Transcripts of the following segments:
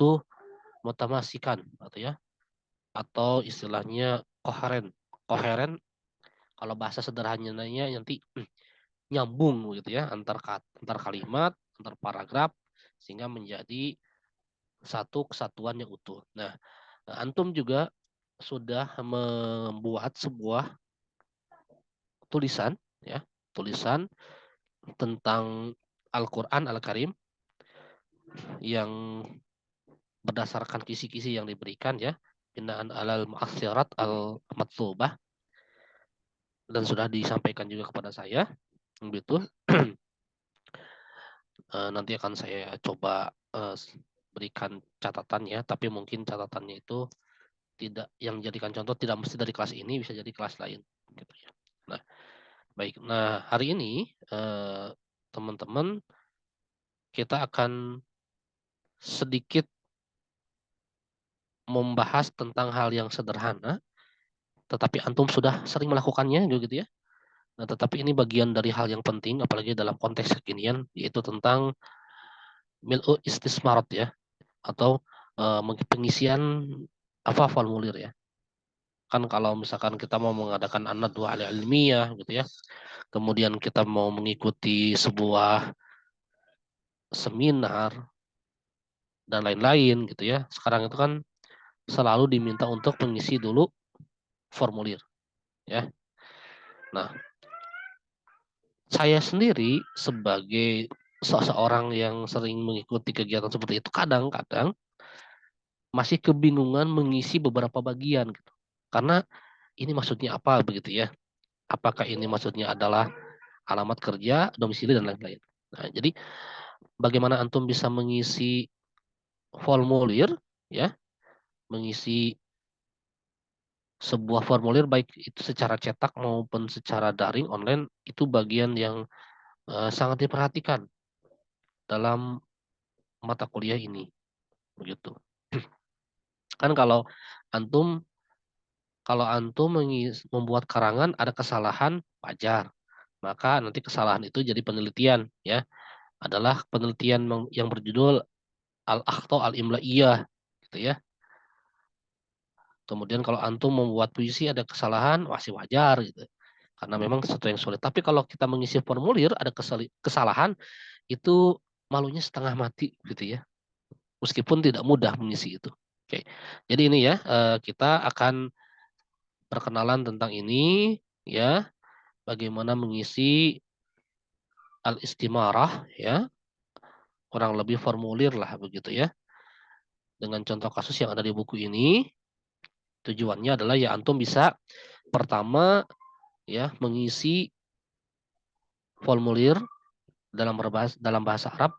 itu mutamasikan atau ya, atau istilahnya koheren. Koheren kalau bahasa sederhananya nanti nyambung gitu ya antar kalimat, antar paragraf sehingga menjadi satu kesatuan yang utuh. Nah, antum juga sudah membuat sebuah tulisan ya, tulisan tentang Al-Qur'an Al-Karim yang berdasarkan kisi-kisi yang diberikan ya, binaan alal mu'assirat al-matlubah, dan sudah disampaikan juga kepada saya begitu. Nanti akan saya coba berikan catatannya, tapi mungkin catatannya itu tidak yang jadikan contoh tidak mesti dari kelas ini, bisa jadi kelas lain gitu ya. Nah, baik. Nah, hari ini teman-teman kita akan sedikit membahas tentang hal yang sederhana, tetapi antum sudah sering melakukannya gitu ya. Nah, tetapi ini bagian dari hal yang penting, apalagi dalam konteks kekinian, yaitu tentang mil'u istismarat ya, atau pengisian apa formulir ya. Kan kalau misalkan kita mau mengadakan an-nadwa ilmiah gitu ya, kemudian kita mau mengikuti sebuah seminar dan lain-lain gitu ya. Sekarang itu kan selalu diminta untuk mengisi dulu formulir ya. Nah, saya sendiri sebagai seseorang yang sering mengikuti kegiatan seperti itu kadang-kadang masih kebingungan mengisi beberapa bagian gitu. Karena ini maksudnya apa begitu ya? Apakah ini maksudnya adalah alamat kerja, domisili dan lain-lain. Nah, jadi bagaimana antum bisa mengisi formulir ya, mengisi sebuah formulir baik itu secara cetak maupun secara daring online itu bagian yang sangat diperhatikan dalam mata kuliah ini begitu. Kan antum kalau antum membuat karangan ada kesalahan wajar, maka nanti kesalahan itu jadi penelitian ya, adalah penelitian yang berjudul al-akhta al-imlaiyah gitu ya. Kemudian kalau antum membuat puisi ada kesalahan masih wajar gitu. Karena memang sesuatu yang sulit. Tapi kalau kita mengisi formulir ada kesalahan itu malunya setengah mati gitu ya. Meskipun tidak mudah mengisi itu. Oke. Jadi ini ya kita akan perkenalan tentang ini ya, bagaimana mengisi al-istimarah ya, kurang lebih formulir lah begitu ya. Dengan contoh kasus yang ada di buku ini, tujuannya adalah ya antum bisa pertama ya mengisi formulir dalam bahasa Arab.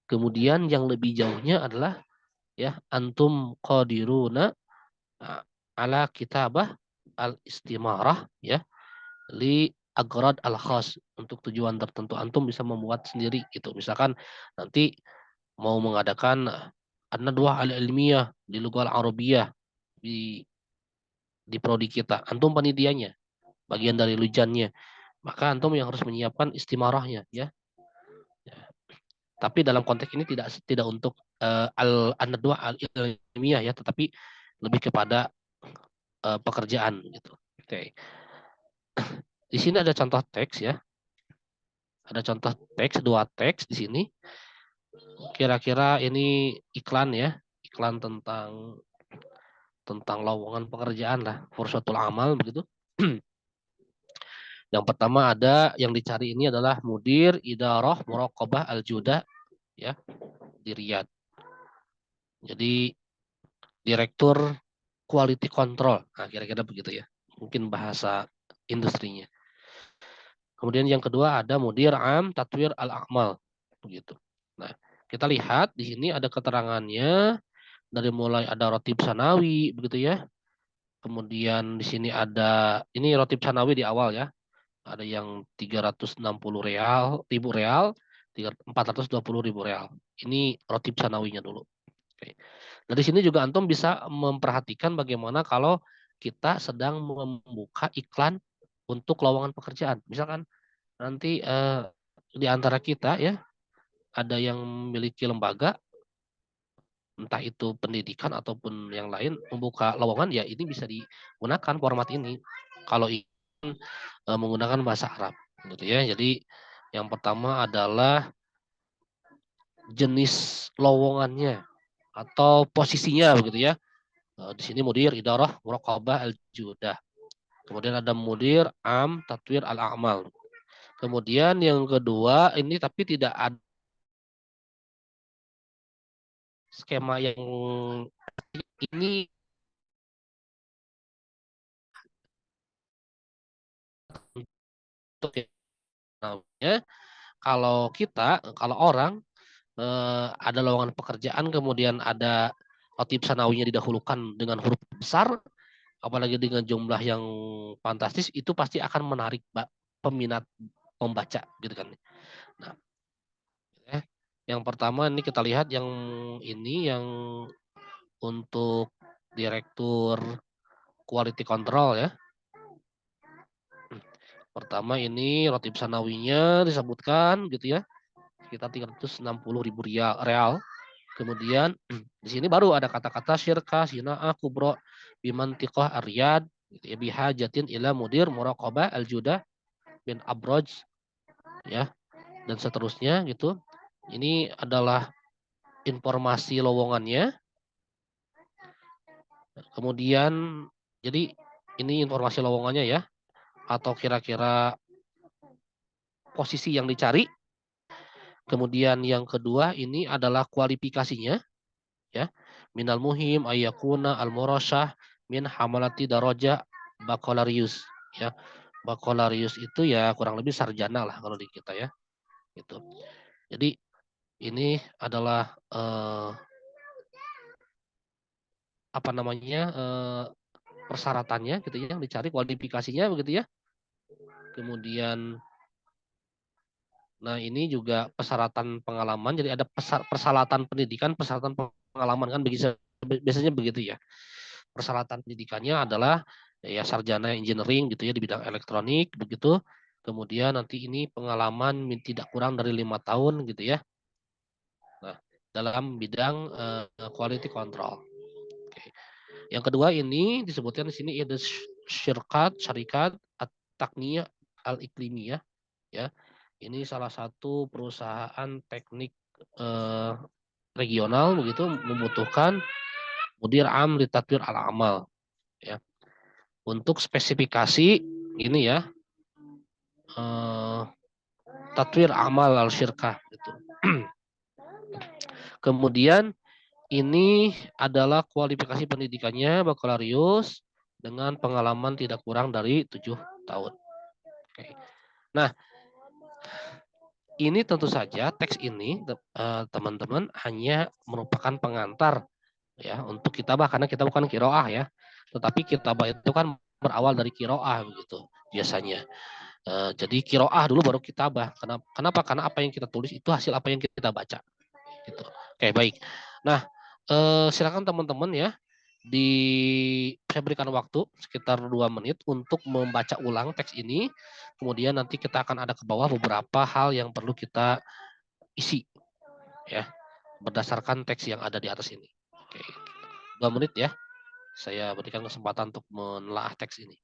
Kemudian yang lebih jauhnya adalah ya antum qadiruna ala kitabah al-istimarah ya li agrad al khas, untuk tujuan tertentu antum bisa membuat sendiri gitu. Misalkan nanti mau mengadakan an-nadwah al-ilmiyah di lughah al-arabiyah di prodi kita, antum panitianya, bagian dari lujannya, maka antum yang harus menyiapkan istimarahnya ya. Ya. Tapi dalam konteks ini tidak tidak untuk an-nadwah al-ilmiyah ya, tetapi lebih kepada pekerjaan gitu. Oke. Di sini ada contoh teks ya. Ada contoh teks, dua teks di sini. Kira-kira ini iklan ya, iklan tentang lowongan pekerjaan lah, fursatul amal begitu. Yang pertama ada yang dicari ini adalah mudir idarah muraqabah al-juda ya di Riyadh. Jadi direktur quality control. Nah, kira-kira begitu ya. Mungkin bahasa industrinya. Kemudian yang kedua ada mudir am tatwir al-akmal begitu. Nah, kita lihat di sini ada keterangannya dari mulai ada rotib sanawi begitu ya. Kemudian di sini ada ini rotib sanawi di awal ya. Ada yang 360 ribu real, 420 ribu real. Ini rotib sanawinya dulu. Oke. Dari sini juga antum bisa memperhatikan bagaimana kalau kita sedang membuka iklan untuk lowongan pekerjaan. Misalkan nanti di antara kita ya ada yang memiliki lembaga entah itu pendidikan ataupun yang lain membuka lowongan, ya ini bisa digunakan format ini kalau ingin menggunakan bahasa Arab gitu ya. Jadi yang pertama adalah jenis lowongannya atau posisinya begitu ya. Di sini mudir, idarah, muraqabah, al-judah. Kemudian ada mudir, am, tatwir, al-a'mal. Kemudian yang kedua ini tapi tidak ada skema yang ini untuk yang namanya kalau orang ada lowongan pekerjaan kemudian ada rotib sanawinya didahulukan dengan huruf besar, apalagi dengan jumlah yang fantastis, itu pasti akan menarik peminat pembaca gitu kan. Nah, ya. Yang pertama ini kita lihat yang untuk direktur quality control ya. Pertama ini rotib sanawinya disebutkan gitu ya, sekitar 360.000 real. Kemudian di sini baru ada kata-kata syirka, sina'ah, kubro, bimantiqah, aryad, gitu ya, bihajatin ila mudir, muraqabah, al-judah, bin abroj, ya, dan seterusnya gitu. Ini adalah informasi lowongannya. Kemudian jadi ini informasi lowongannya ya, atau kira-kira posisi yang dicari. Kemudian yang kedua ini adalah kualifikasinya ya. Minal muhim ayakuna al murasyah min hamalati daraja bakalarius ya. Bakalarius itu ya kurang lebih sarjana lah kalau di kita ya. Gitu. Jadi ini adalah apa namanya persyaratannya gitu ya, yang dicari kualifikasinya begitu ya. Kemudian nah ini juga persyaratan pengalaman, jadi ada persyaratan pendidikan, persyaratan pengalaman kan biasanya begitu ya. Persyaratan pendidikannya adalah ya sarjana engineering gitu ya di bidang elektronik begitu. Kemudian nanti ini pengalaman tidak kurang dari 5 tahun gitu ya. Nah, dalam bidang quality control. Oke. Yang kedua ini disebutkan di sini ada syarikat at-taqniyah al-iklimiyah ya. Ini salah satu perusahaan teknik eh, regional begitu membutuhkan mudir am li tatwir al-amal ya. Untuk spesifikasi ini ya, eh, tatwir amal al syirkah gitu. Kemudian ini adalah kualifikasi pendidikannya bakalarius dengan pengalaman tidak kurang dari 7 tahun. Oke. Nah, ini tentu saja teks ini teman-teman hanya merupakan pengantar ya untuk kitabah karena kita bukan kiroah ya. Tetapi kitabah itu kan berawal dari kiroah begitu biasanya. Jadi kiroah dulu baru kitabah. Kenapa? Karena apa yang kita tulis itu hasil apa yang kita baca. Gitu. Oke, baik. Nah, silakan teman-teman ya di saya berikan waktu sekitar 2 menit untuk membaca ulang teks ini. Kemudian nanti kita akan ada ke bawah beberapa hal yang perlu kita isi ya berdasarkan teks yang ada di atas ini. Oke, 2 menit ya. Saya berikan kesempatan untuk menelaah teks ini.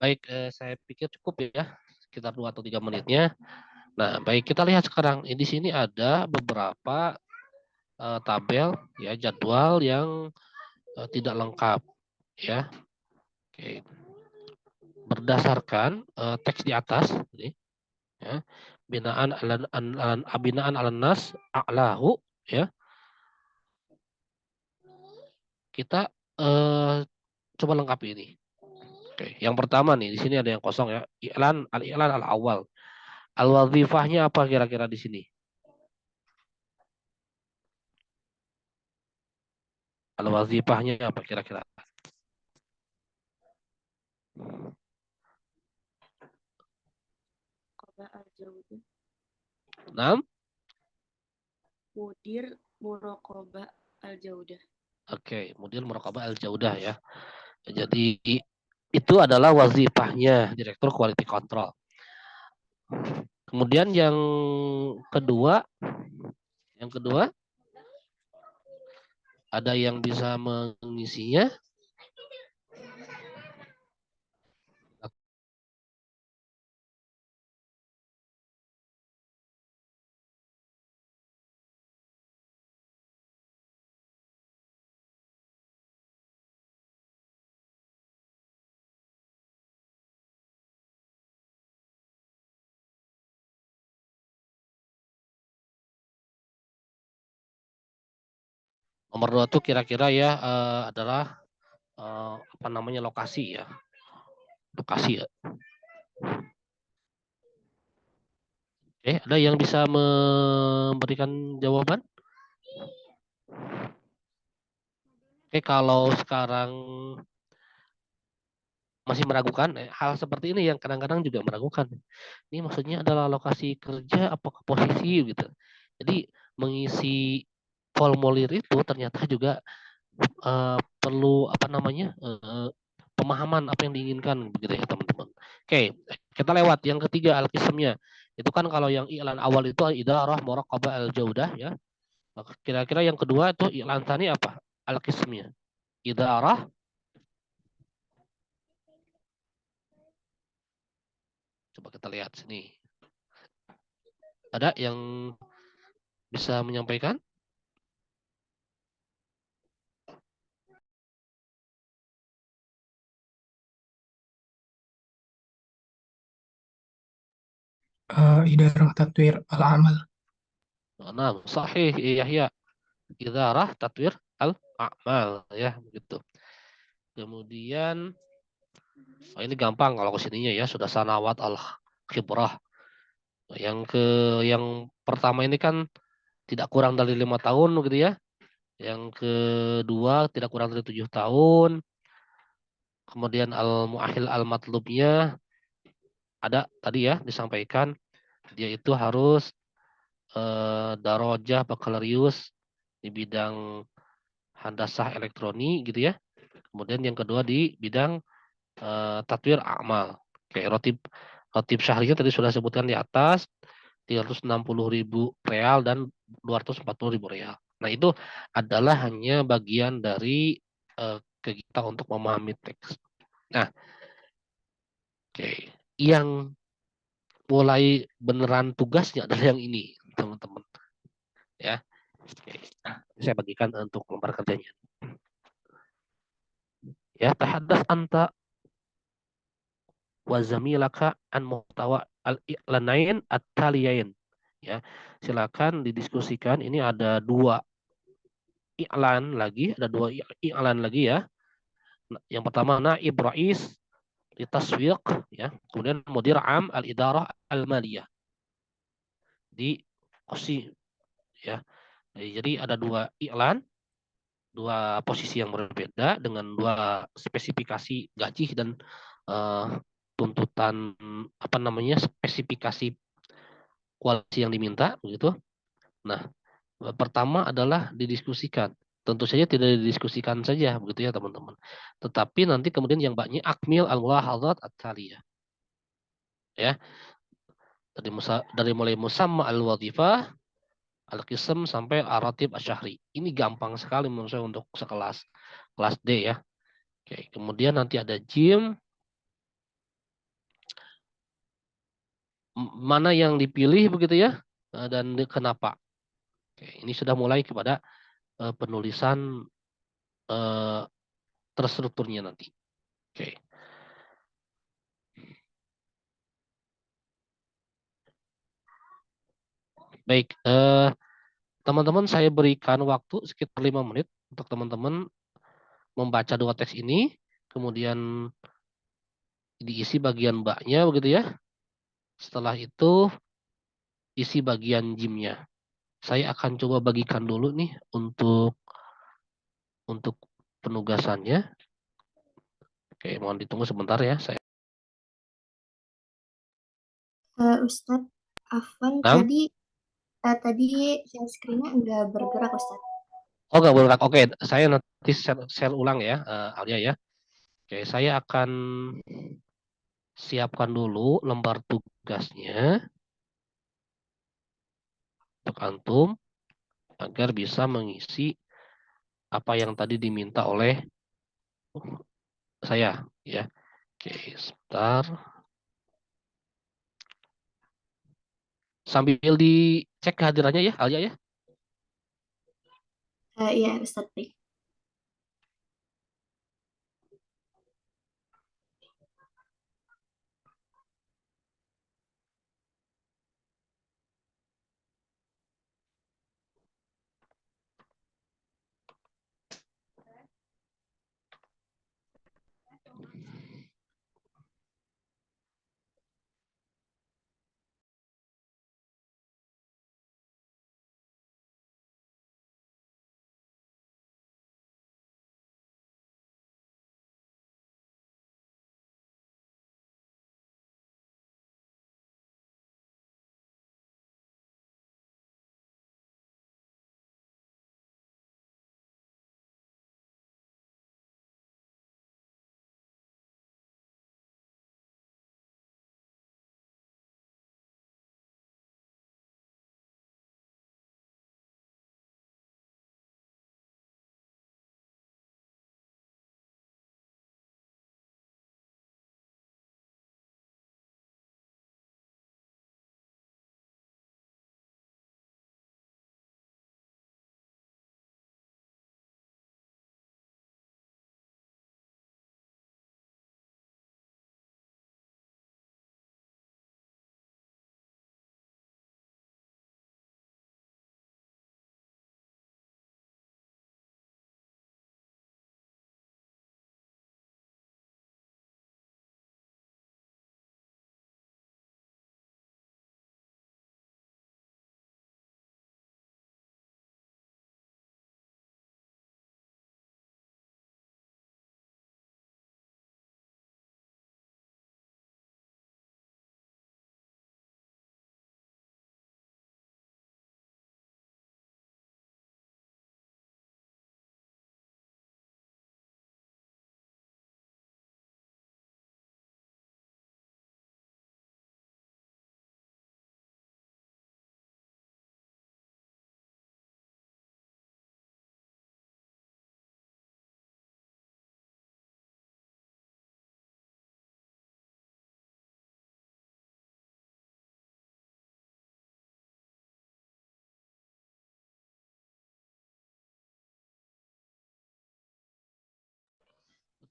Baik, saya pikir cukup ya, sekitar 2 atau 3 menitnya. Nah, baik kita lihat sekarang. Di sini ada beberapa tabel ya, jadwal yang tidak lengkap ya. Oke. Berdasarkan teks di atas ini ya. Binaan alan nas a'lahu ya. Kita coba lengkapi ini. Oke, yang pertama nih di sini ada yang kosong ya. Al-i'lan al-awal. Al-wazifahnya apa kira-kira di sini? Al-wazifahnya apa kira-kira? Muraqabah al-jaudah. Nah, Mudir muraqabah al-jaudah. oke, kemudian muraqabah al-jaudah ya. Jadi itu adalah wazifahnya Direktur Quality Control. Kemudian yang kedua ada yang bisa mengisinya. Nomor 2 tuh kira-kira ya adalah apa namanya lokasi ya. Lokasi ya. Oke, ada yang bisa memberikan jawaban? Oke, kalau sekarang masih meragukan, hal seperti ini yang kadang-kadang juga meragukan. Ini maksudnya adalah lokasi kerja, apakah posisi gitu. Jadi mengisi formulir itu ternyata juga perlu apa namanya pemahaman apa yang diinginkan begitu ya teman-teman. Oke, kita lewat yang ketiga al-qismnya. Itu kan kalau yang iklan awal itu idarah muraqabah al-jaudah ya. Maka kira-kira yang kedua itu iklan tani apa? Al-qismnya. Idarah. Coba kita lihat sini. Ada yang bisa menyampaikan? Idarah Tatwir Al-Amal. Nah, sahih Yahya. Idarah tatwir al-a'mal ya begitu. Kemudian ini gampang kalau kesininya ya sudah sanawat al-khibrah. Yang pertama ini kan tidak kurang dari 5 tahun begitu ya. Yang kedua tidak kurang dari 7 tahun. Kemudian al-mu'ahil al-matlubnya ada tadi ya disampaikan dia itu harus darajah bakalarius di bidang handasah elektronik gitu ya. Kemudian yang kedua di bidang tatwir amal. Kayak rotib syahrinya tadi sudah sebutkan di atas 360.000 real dan 240.000 real. Nah itu adalah hanya bagian dari kita untuk memahami teks. Nah, oke, yang mulai beneran tugasnya adalah yang ini, teman-teman. Ya, oke. Nah, saya bagikan untuk lembar kerjanya. Ya, tahaddas anta wa zamilaka an muhtawa al-i'lanain at-taliyain. Ya, silakan didiskusikan. Ini ada 2 iklan lagi, ada 2 iklan lagi ya. Yang pertama naib rais litaswiq ya, kemudian mudir am al-idarah al-maliyah di OSI ya. Jadi ada 2 iklan, 2 posisi yang berbeda dengan 2 spesifikasi gaji dan tuntutan apa namanya spesifikasi kualitas yang diminta begitu. Nah, pertama adalah didiskusikan. Tentu saja tidak didiskusikan saja begitu ya teman-teman. Tetapi nanti kemudian yang banyak akmil al-mulahadzat at-taliyah. Ya, dari mulai musamma al-wadhifah, al-qism sampai ar-ratib asy-syahri. Ini gampang sekali menurut saya untuk sekelas kelas D ya. Oke, kemudian nanti ada jim mana yang dipilih begitu ya, dan kenapa. Oke, ini sudah mulai kepada penulisan terstrukturnya nanti. Oke. Baik, teman-teman saya berikan waktu sekitar 5 menit untuk teman-teman membaca dua teks ini, kemudian diisi bagian mbaknya begitu ya. Setelah itu isi bagian jimnya. Saya akan coba bagikan dulu nih untuk penugasannya. Oke, mohon ditunggu sebentar ya. Saya. Ustadz Afwan, Nah, tadi share screen-nya nggak bergerak, Ustadz. oh nggak bergerak. Oke, saya nanti share ulang ya, Alia ya. Oke, saya akan siapkan dulu lembar tugasnya untuk antum agar bisa mengisi apa yang tadi diminta oleh saya ya. Oke, sebentar. Sambil dicek kehadirannya ya, Alia ya. Iya, Ustadz. Baik.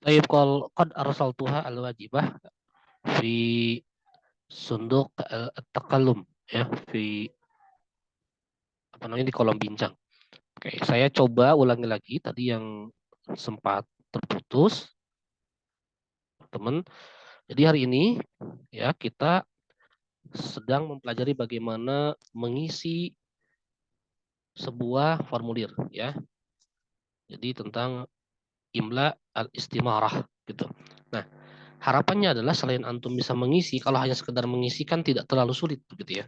Tayyib qad arsaltuha al-wajibah fi sunduk takallum ya, di apa namanya di kolom bincang. Oke, saya coba ulangi lagi tadi yang sempat terputus, teman. Jadi hari ini ya kita sedang mempelajari bagaimana mengisi sebuah formulir ya. Jadi tentang imla al-istimarah gitu. Nah, harapannya adalah selain antum bisa mengisi, kalau hanya sekedar mengisi kan tidak terlalu sulit begitu ya.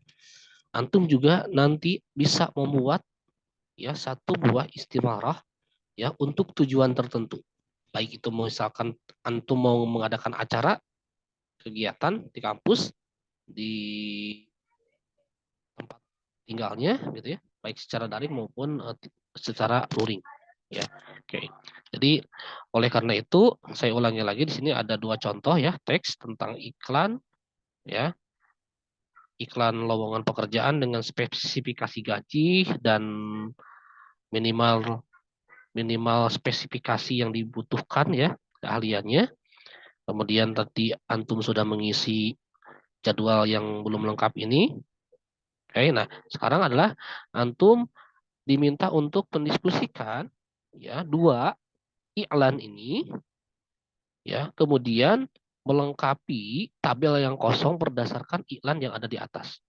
Antum juga nanti bisa membuat ya satu buah istimarah ya untuk tujuan tertentu. Baik itu misalkan antum mau mengadakan acara, kegiatan di kampus, di tempat tinggalnya gitu ya, baik secara daring maupun secara luring ya. Oke. Jadi oleh karena itu saya ulangi lagi, di sini ada dua contoh ya teks tentang iklan ya. iklan lowongan pekerjaan dengan spesifikasi gaji dan minimal minimal spesifikasi yang dibutuhkan ya keahliannya. Kemudian tadi antum sudah mengisi jadwal yang belum lengkap ini. Oke, nah sekarang adalah antum diminta untuk mendiskusikan ya dua iklan ini ya, kemudian melengkapi tabel yang kosong berdasarkan iklan yang ada di atas.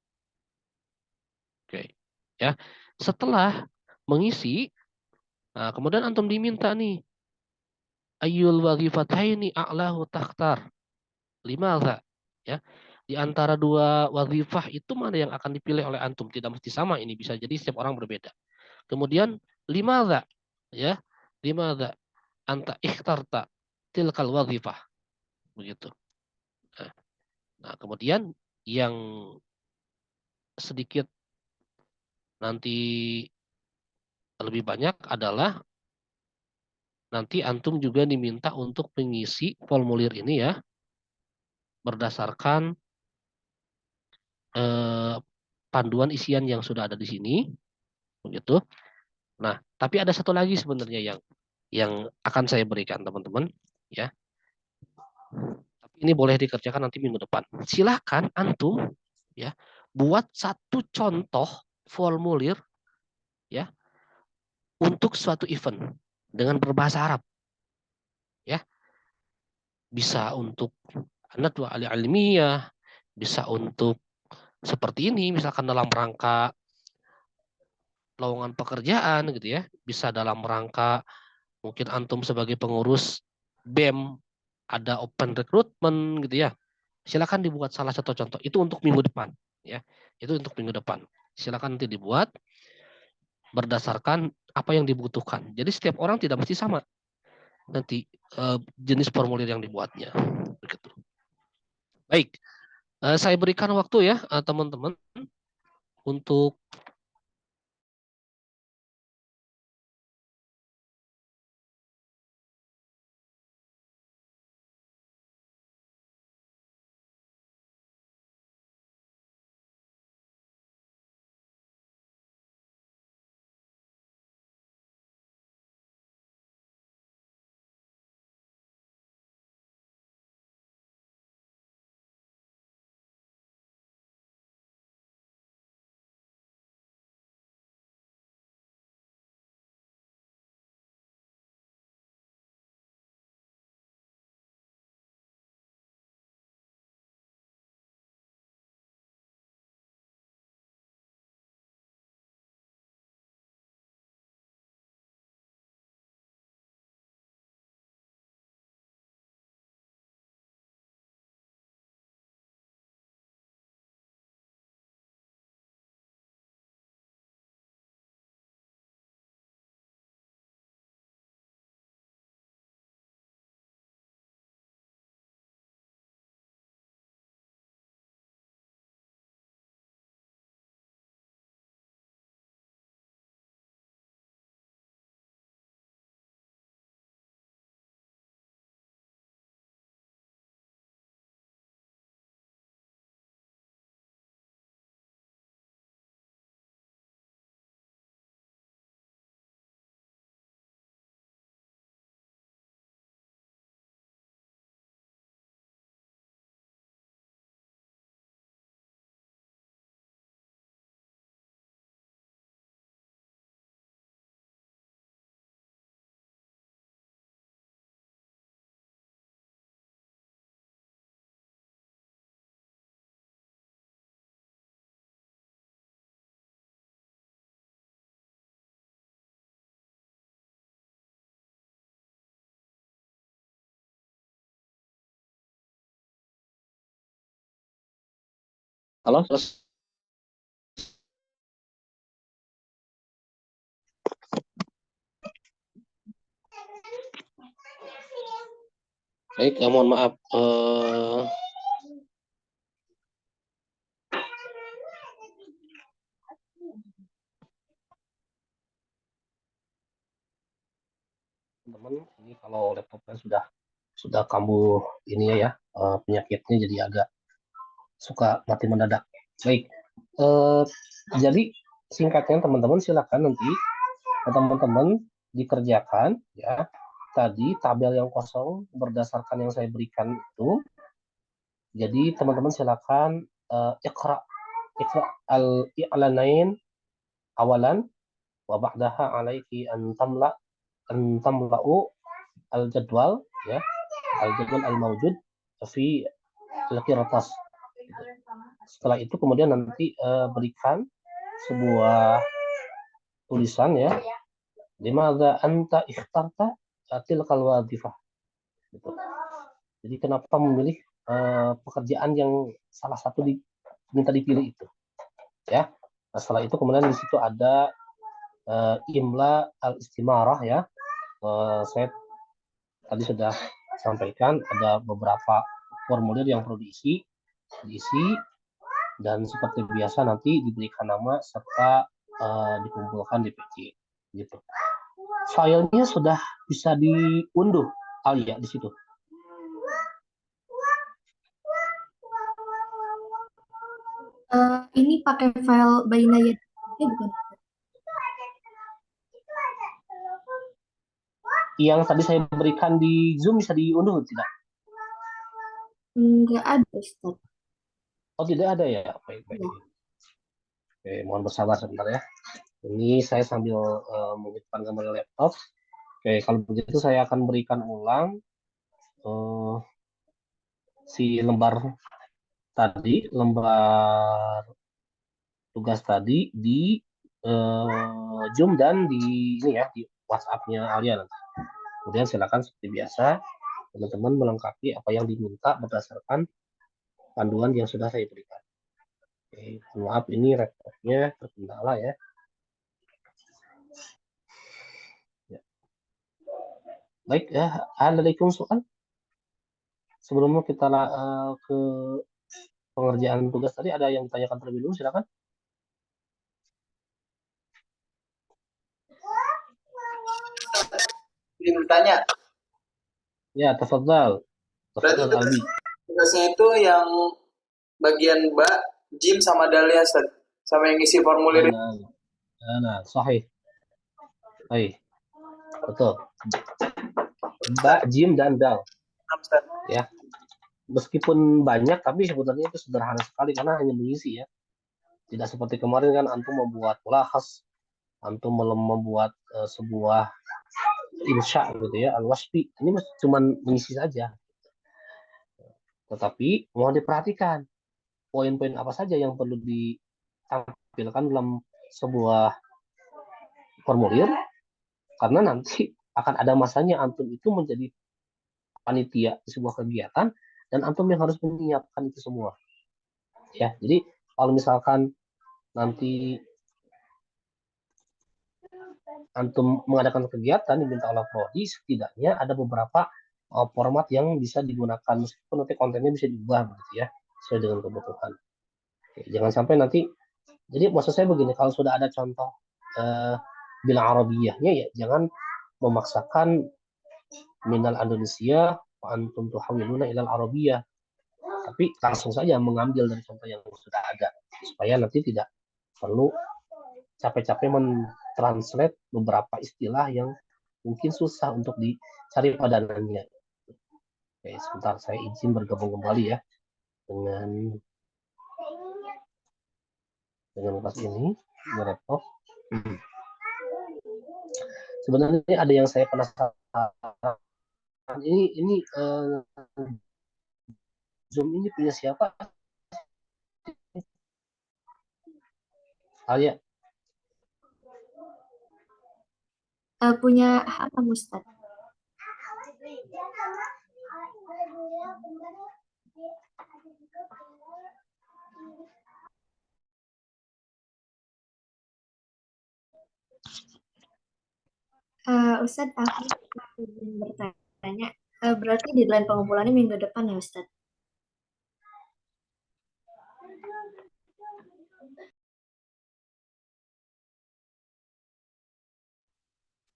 Oke. Ya. Setelah mengisi, nah kemudian antum diminta nih ayul wadhifataini a'lahu takhtar. Limadza? Ya. Di antara dua wadhifah itu mana yang akan dipilih oleh antum? Tidak mesti sama, ini bisa jadi setiap orang berbeda. Kemudian limadza? Ya. Limadza anta ikhtarta tilkal wadhifah? Begitu. Nah, kemudian yang sedikit nanti lebih banyak adalah nanti antum juga diminta untuk mengisi formulir ini ya berdasarkan eh, panduan isian yang sudah ada di sini, begitu. Nah, tapi ada satu lagi sebenarnya yang akan saya berikan teman-teman, ya. Tapi ini boleh dikerjakan nanti minggu depan. Silakan antum, ya, buat satu contoh formulir, ya, untuk suatu event dengan berbahasa Arab, ya. Bisa untuk nadwa ilmiah, bisa untuk seperti ini, misalkan dalam rangka lowongan pekerjaan gitu ya, bisa dalam rangka mungkin antum sebagai pengurus BEM ada open recruitment gitu ya. Silakan dibuat salah satu contoh. Itu untuk minggu depan ya. Itu untuk minggu depan. Silakan nanti dibuat berdasarkan apa yang dibutuhkan. Jadi setiap orang tidak mesti sama nanti jenis formulir yang dibuatnya. Begitu. Baik, saya berikan waktu ya teman-teman untuk halo, baik, mohon maaf. Teman, ini kalau laptopnya sudah kambuh ini ya, penyakitnya jadi agak suka mati mendadak. Baik. Jadi singkatnya teman-teman silakan nanti teman-teman dikerjakan ya. Tadi tabel yang kosong berdasarkan yang saya berikan itu. Jadi teman-teman silakan iqra al-i'lanain awalan wa ba'daha alaiki an tamla'u al-jadwal ya, al-jadwal al-mawjud fi al-qirtas. Setelah itu kemudian nanti berikan sebuah tulisan ya, limadza anta ikhtarta tilkal wadhifah gitu. Jadi kenapa memilih pekerjaan yang salah satu minta dipilih itu ya. Nah, setelah itu kemudian di situ ada imla al-istimarah ya. Saya tadi sudah sampaikan ada beberapa formulir yang perlu diisi dan seperti biasa nanti diberikan nama serta dikumpulkan di PC gitu. Filenya sudah bisa diunduh Alia di situ. Ini pakai file Bainaya bukan? Yang tadi saya berikan di Zoom bisa diunduh tidak? Enggak ada, Ustaz. Oh, tidak ada ya? Baik. Oke, mohon bersabar sebentar ya. Ini saya sambil menghidupkan gambar laptop. Oke, kalau begitu saya akan berikan ulang si lembar tugas tadi di Zoom dan di ini ya, di WhatsApp-nya Alia nanti. Kemudian silakan seperti biasa teman-teman melengkapi apa yang diminta berdasarkan panduan yang sudah saya berikan. Oke, maaf ini laptopnya terkendala ya. Baik ya, ada soal? Sebelum kita ke pengerjaan tugas tadi, ada yang ditanyakan terlebih dulu, silakan. Ingin bertanya. Ya, tafadhal. Tafadhal Albi. Tugasnya itu yang bagian Mbak, Jim sama Dalia, sama yang isi formulir. Nah, sahih. Baik. Betul. Mbak, Jim, dan Dal. Ya. Meskipun banyak, tapi sebenarnya itu sederhana sekali karena hanya mengisi ya. Tidak seperti kemarin kan antum membuat mulahas, antum membuat sebuah insya gitu ya, al-wasfi. Ini cuma mengisi saja. Tetapi mohon diperhatikan poin-poin apa saja yang perlu ditampilkan dalam sebuah formulir, karena nanti akan ada masanya antum itu menjadi panitia di sebuah kegiatan dan antum yang harus menyiapkan itu semua. Ya, jadi kalau misalkan nanti antum mengadakan kegiatan diminta oleh prodi, setidaknya ada beberapa format yang bisa digunakan meskipun nanti kontennya bisa diubah gitu ya, sesuai dengan kebutuhan. Oke, jangan sampai nanti, jadi maksud saya begini, kalau sudah ada contoh bilang Arabiyahnya ya jangan memaksakan minal Indonesia wa antum tuhawiluna ilal Arabiyah, tapi langsung saja mengambil dari contoh yang sudah ada supaya nanti tidak perlu capek-capek mentranslate beberapa istilah yang mungkin susah untuk dicari padanannya. Oke, sebentar saya izin bergabung kembali ya dengan kelas ini di laptop. Sebenarnya ada yang saya penasaran. Ini Zoom ini punya siapa? Alia. Punya apa, Ustaz? Ustaz, aku ingin bertanya, berarti deadline pengumpulannya minggu depan ya, Ustaz?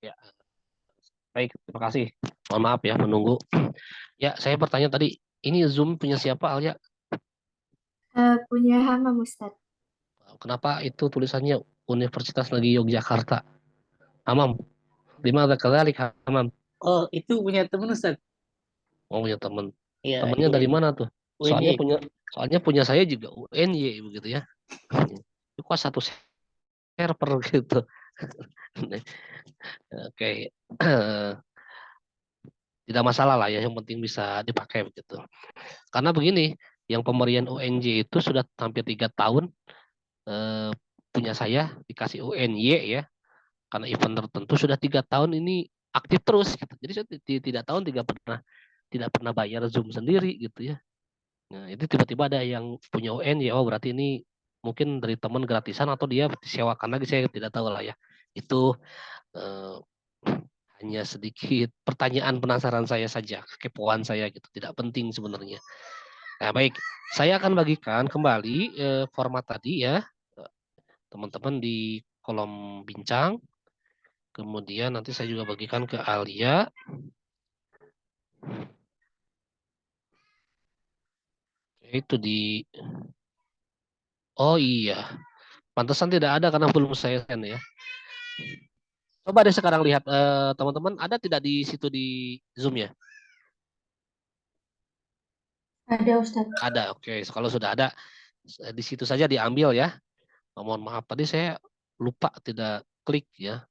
Ya, baik, terima kasih. Mohon maaf ya menunggu. Ya, saya bertanya tadi, ini Zoom punya siapa, Alia? Punya Hamam Ustadz. Kenapa itu tulisannya Universitas Negeri Yogyakarta? Hamam. Di mana kadzalik Hamam? Oh, itu punya temen Ustaz. Oh, punya teman. Iya, Temennya iya. dari mana tuh? Soalnya UNY. punya saya juga UNY begitu ya. Itu kok satu server gitu. Oke. Tidak masalah lah ya, yang penting bisa dipakai begitu. Karena begini, yang pemberian UNJ itu sudah hampir 3 tahun punya saya dikasih UNY ya, karena event tertentu sudah 3 tahun ini aktif terus gitu. Jadi saya tidak tahun tidak pernah bayar Zoom sendiri gitu ya. Nah, itu tiba-tiba ada yang punya UNY, oh berarti ini mungkin dari teman gratisan atau dia disewakan lagi, saya tidak tahu lah ya. Itu hanya sedikit pertanyaan penasaran saya saja, kepoan saya gitu, tidak penting sebenarnya. Nah, baik, saya akan bagikan kembali format tadi ya, teman-teman di kolom bincang. Kemudian nanti saya juga bagikan ke Alia. Itu di, oh iya, pantesan tidak ada karena belum saya send ya. Coba deh sekarang lihat teman-teman, ada tidak di situ di Zoom ya? Ada Ustadz. Ada, oke. Kalau sudah ada, di situ saja diambil ya. Mohon maaf tadi saya lupa tidak klik ya.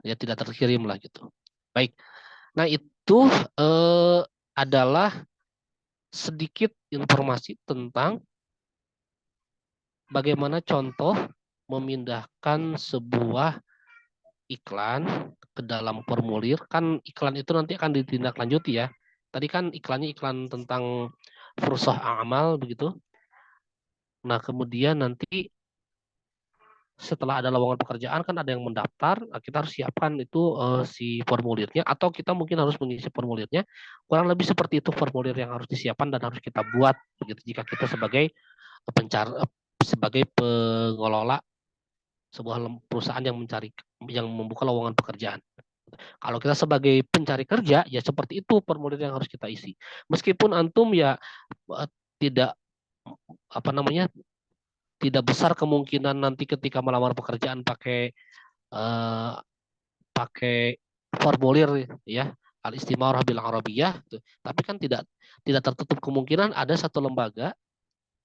Ya tidak terkirim lah gitu. Baik. Nah itu adalah sedikit informasi tentang bagaimana contoh memindahkan sebuah iklan ke dalam formulir. Kan iklan itu nanti akan ditindaklanjuti ya. Tadi kan iklannya iklan tentang fursah amal begitu. Nah kemudian nanti setelah ada lowongan pekerjaan kan ada yang mendaftar, kita harus siapkan itu si formulirnya, atau kita mungkin harus mengisi formulirnya. Kurang lebih seperti itu formulir yang harus disiapkan dan harus kita buat begitu jika kita sebagai sebagai pengelola sebuah perusahaan yang membuka lowongan pekerjaan. Kalau kita sebagai pencari kerja ya seperti itu formulir yang harus kita isi. Meskipun antum ya tidak tidak besar kemungkinan nanti ketika melamar pekerjaan pakai formulir ya al-istimarah bil arabiyah, tapi kan tidak tertutup kemungkinan ada satu lembaga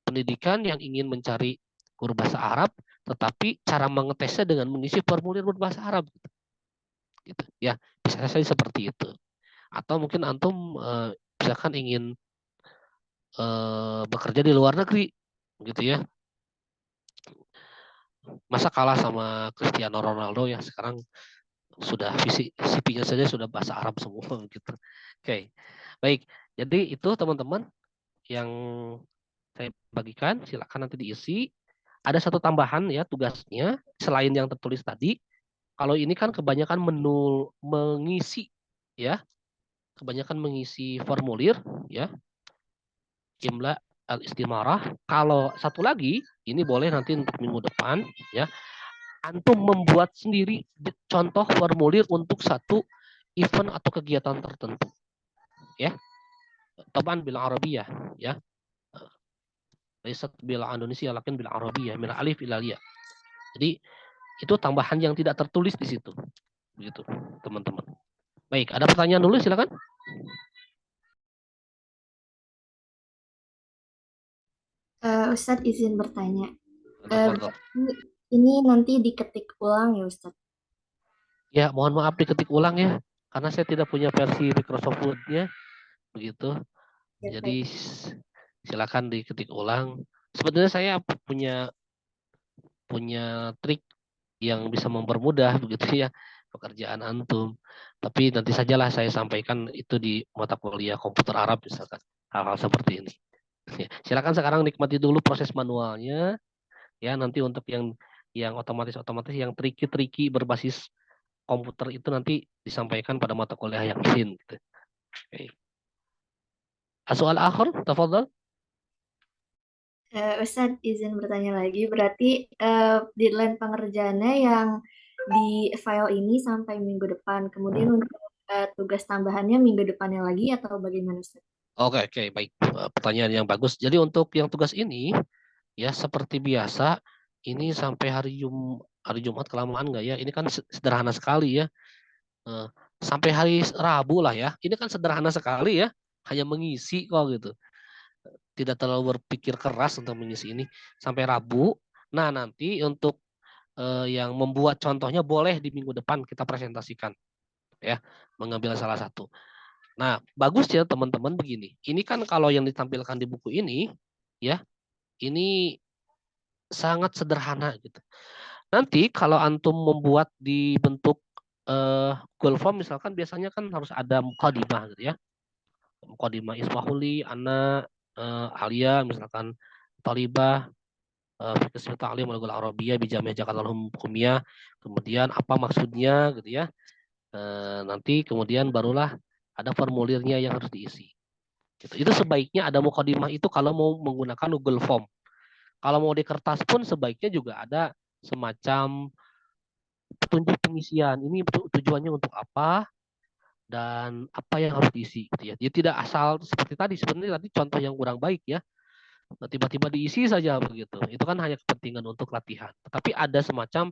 pendidikan yang ingin mencari guru bahasa Arab, tetapi cara mengetesnya dengan mengisi formulir berbahasa Arab gitu ya, bisa saja seperti itu. Atau mungkin antum misalkan ingin bekerja di luar negeri gitu ya, masa kalah sama Cristiano Ronaldo ya, sekarang sudah CV-nya saja sudah bahasa Arab semua gitu. Oke. Baik. Jadi itu teman-teman yang saya bagikan, silakan nanti diisi. Ada satu tambahan ya tugasnya selain yang tertulis tadi. Kalau ini kan kebanyakan mengisi ya. Kebanyakan mengisi formulir ya. Imla al-istimarah. Kalau satu lagi, ini boleh nanti untuk minggu depan ya. Antum membuat sendiri contoh formulir untuk satu event atau kegiatan tertentu. Ya. Taban bil Arabiyah ya. Laisat bil Indonesia lakin bil Arabiyah min alif ila ya. Jadi itu tambahan yang tidak tertulis di situ. Begitu, teman-teman. Baik, ada pertanyaan dulu silakan. Ustadz izin bertanya. Ada Ini nanti diketik ulang ya Ustadz? Ya, mohon maaf diketik ulang ya, karena saya tidak punya versi Microsoft Word-nya, begitu. Ya, Jadi silakan diketik ulang. Sebetulnya saya punya trik yang bisa mempermudah begitu ya pekerjaan antum. Tapi nanti sajalah saya sampaikan itu di mata kuliah komputer Arab misalkan hal-hal seperti ini. Silakan sekarang nikmati dulu proses manualnya ya, nanti untuk yang otomatis yang tricky berbasis komputer itu nanti disampaikan pada mata kuliah yang lain gitu. Oke. Soal akhir, tafadhal. Ustadz izin bertanya lagi, berarti deadline pengerjaannya yang di file ini sampai minggu depan, kemudian untuk tugas tambahannya minggu depannya lagi atau bagaimana Ustadz? Oke, baik. Pertanyaan yang bagus. Jadi untuk yang tugas ini Ya seperti biasa, ini sampai hari Jumat kelamaan nggak ya? Ini kan sederhana sekali ya. Eh, Sampai hari Rabu lah ya. Ini kan sederhana sekali ya. Hanya mengisi kok gitu. Tidak terlalu berpikir keras untuk mengisi ini sampai Rabu. Nah, nanti untuk yang membuat contohnya boleh di minggu depan kita presentasikan ya, mengambil salah satu. Nah, bagus ya teman-teman begini. Ini kan kalau yang ditampilkan di buku ini ya, ini sangat sederhana gitu. Nanti kalau antum membuat di bentuk Google Form misalkan biasanya kan harus ada mukadimah gitu ya. Mukadimah ismahuli, ana, alia misalkan talibah, fikih ta'lim wal arabiyah bi Jami'ah Jakarta Hukumiyah. Kemudian apa maksudnya gitu ya. Nanti kemudian barulah ada formulirnya yang harus diisi. Gitu. Itu sebaiknya ada mukadimah itu kalau mau menggunakan Google Form. Kalau mau di kertas pun sebaiknya juga ada semacam petunjuk pengisian. Ini tujuannya untuk apa dan apa yang harus diisi gitu ya. Dia tidak asal seperti tadi, sebenarnya tadi contoh yang kurang baik ya. Tiba-tiba diisi saja begitu. Itu kan hanya kepentingan untuk latihan. Tetapi ada semacam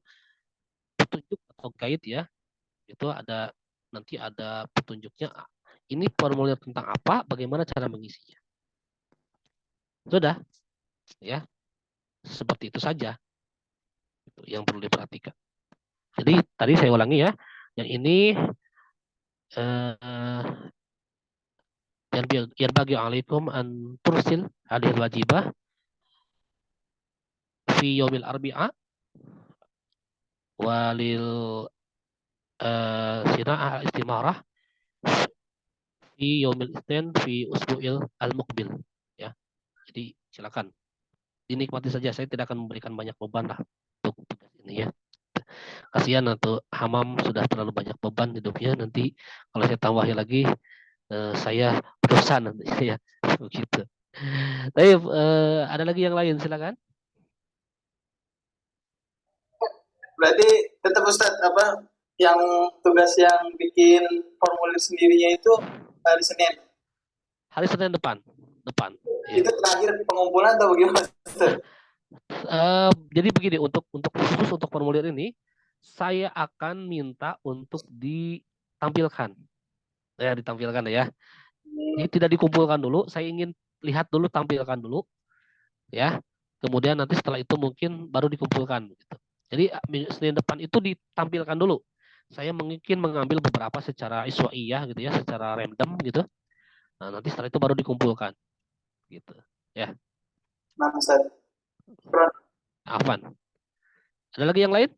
petunjuk atau guide ya. Itu ada nanti ada petunjuknya. Ini formulir tentang apa, bagaimana cara mengisinya. Sudah ya. Seperti itu saja. Itu yang perlu diperhatikan. Jadi tadi saya ulangi ya. Yang ini yang bagi alaikum an tursil hadil wajibah fi yaumil arbi'a walil sina'ah istimarah fi yaumil isnin fi usbu'il al-muqbil ya. Jadi silakan dinikmati saja, saya tidak akan memberikan banyak beban lah untuk tugas ini ya. Kasihan untuk Hamam sudah terlalu banyak beban hidupnya, nanti kalau saya tambahin lagi saya berdosa nanti ya begitu. Tapi ada lagi yang lain silakan. Berarti tetap Ustadz apa yang tugas yang bikin formulir sendirinya itu hari Senin. Hari Senin depan. Itu terakhir pengumpulan atau bagaimana? Jadi begini, untuk khusus untuk formulir ini saya akan minta untuk ditampilkan. Ya, ditampilkan ya. Jadi tidak dikumpulkan dulu, saya ingin lihat dulu, tampilkan dulu ya. Kemudian nanti setelah itu mungkin baru dikumpulkan gitu. Jadi Senin depan itu ditampilkan dulu. Saya mungkin mengambil beberapa secara iswaiyah gitu ya, secara random gitu. Nah, nanti setelah itu baru dikumpulkan. Gitu. Ya. Nah, Ustaz. Afan. Ada lagi yang lain?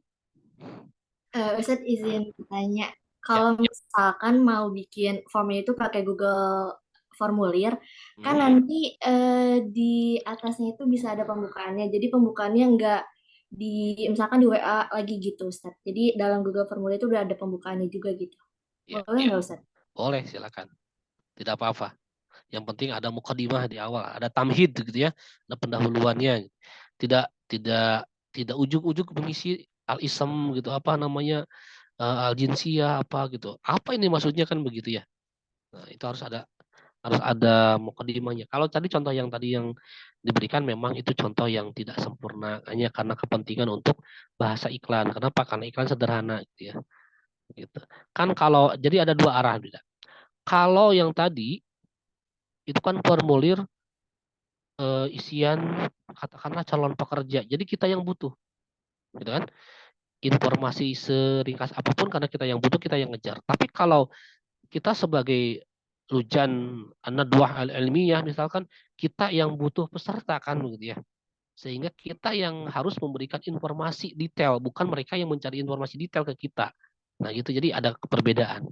Ustaz izin bertanya, kalau misalkan mau bikin formnya itu pakai Google Formulir, kan nanti di atasnya itu bisa ada pembukaannya. Jadi pembukaannya enggak misalkan di WA lagi gitu, Ustaz. Jadi dalam Google Formulir itu udah ada pembukaannya juga gitu. Boleh nggak, Ustaz? Boleh, silakan. Tidak apa-apa. Yang penting ada mukadimah di awal, ada tamhid gitu ya, ada pendahuluannya. Tidak ujuk-ujuk mengisi al-ism gitu, apa namanya, al-jinsiyah apa gitu. Apa ini maksudnya kan begitu ya. Nah, itu harus ada mukadimahnya. Kalau tadi contoh yang tadi yang diberikan memang itu contoh yang tidak sempurna hanya karena kepentingan untuk bahasa iklan. Kenapa? Karena iklan sederhana gitu ya. Gitu. Kan kalau jadi ada dua arah beda. Kalau yang tadi itu kan formulir isian katakanlah calon pekerja. Jadi kita yang butuh. Gitu kan? Informasi seringkas apapun karena kita yang butuh, kita yang ngejar. Tapi kalau kita sebagai lujan nadwah ilmiah misalkan, kita yang butuh peserta kan begitu ya. Sehingga kita yang harus memberikan informasi detail, bukan mereka yang mencari informasi detail ke kita. Nah gitu, jadi ada perbedaan.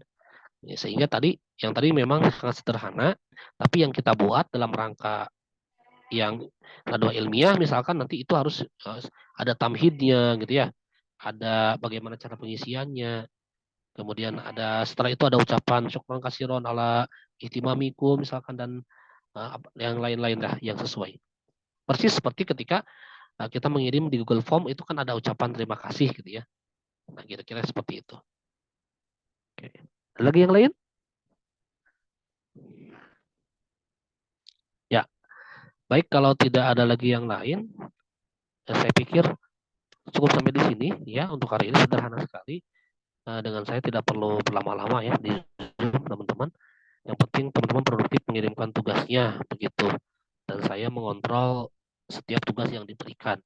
Ya, sehingga yang tadi memang sangat sederhana, tapi yang kita buat dalam rangka yang nadwah ilmiah misalkan nanti itu harus ada tamhidnya gitu ya. Ada bagaimana cara pengisiannya. Kemudian setelah itu ada ucapan syukran kasiron ala ihtimamikum misalkan dan yang lain-lain lah yang sesuai. Persis seperti ketika kita mengirim di Google Form itu kan ada ucapan terima kasih gitu ya. Nah, kira-kira seperti itu. Oke. Ada lagi yang lain? Ya. Baik, kalau tidak ada lagi yang lain, Saya pikir cukup sampai di sini ya untuk hari ini, sederhana sekali. Dengan saya tidak perlu berlama-lama ya di Zoom, teman-teman. Yang penting teman-teman produktif mengirimkan tugasnya begitu, dan saya mengontrol setiap tugas yang diberikan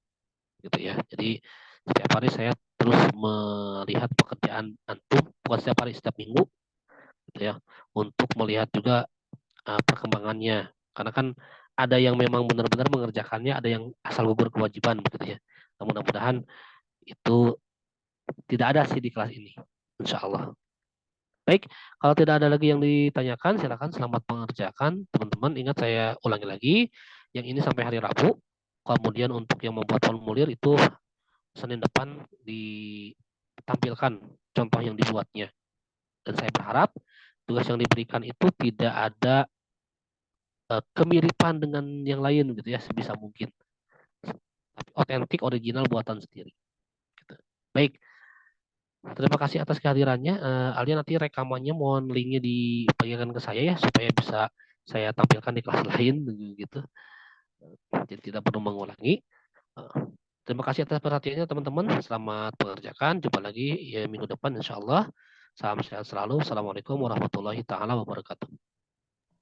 gitu ya. Jadi setiap hari saya terus melihat pekerjaan antum, bukan setiap hari, setiap minggu gitu ya, untuk melihat juga perkembangannya. Karena kan ada yang memang benar-benar mengerjakannya, ada yang asal gugur kewajiban begitu ya. Nah, mudah-mudahan itu tidak ada sih di kelas ini, insya Allah. Baik, kalau tidak ada lagi yang ditanyakan, silakan selamat mengerjakan. Teman-teman, ingat saya ulangi lagi, yang ini sampai hari Rabu. Kemudian untuk yang membuat formulir itu Senin depan ditampilkan contoh yang dibuatnya. Dan saya berharap tugas yang diberikan itu tidak ada kemiripan dengan yang lain gitu ya, sebisa mungkin. Tapi otentik, original, buatan sendiri. Gitu. Baik, terima kasih atas kehadirannya. Alia, nanti rekamannya mohon linknya dibagikan ke saya ya, supaya bisa saya tampilkan di kelas lain gitu. Jadi tidak perlu mengulangi. Terima kasih atas perhatiannya teman-teman. Selamat mengerjakan. Jumpa lagi ya minggu depan insya Allah. Salam sehat selalu. Assalamualaikum warahmatullahi taala wabarakatuh.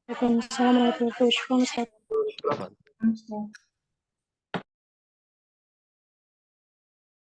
Waalaikumsalam warahmatullahi wabarakatuh. Selamat.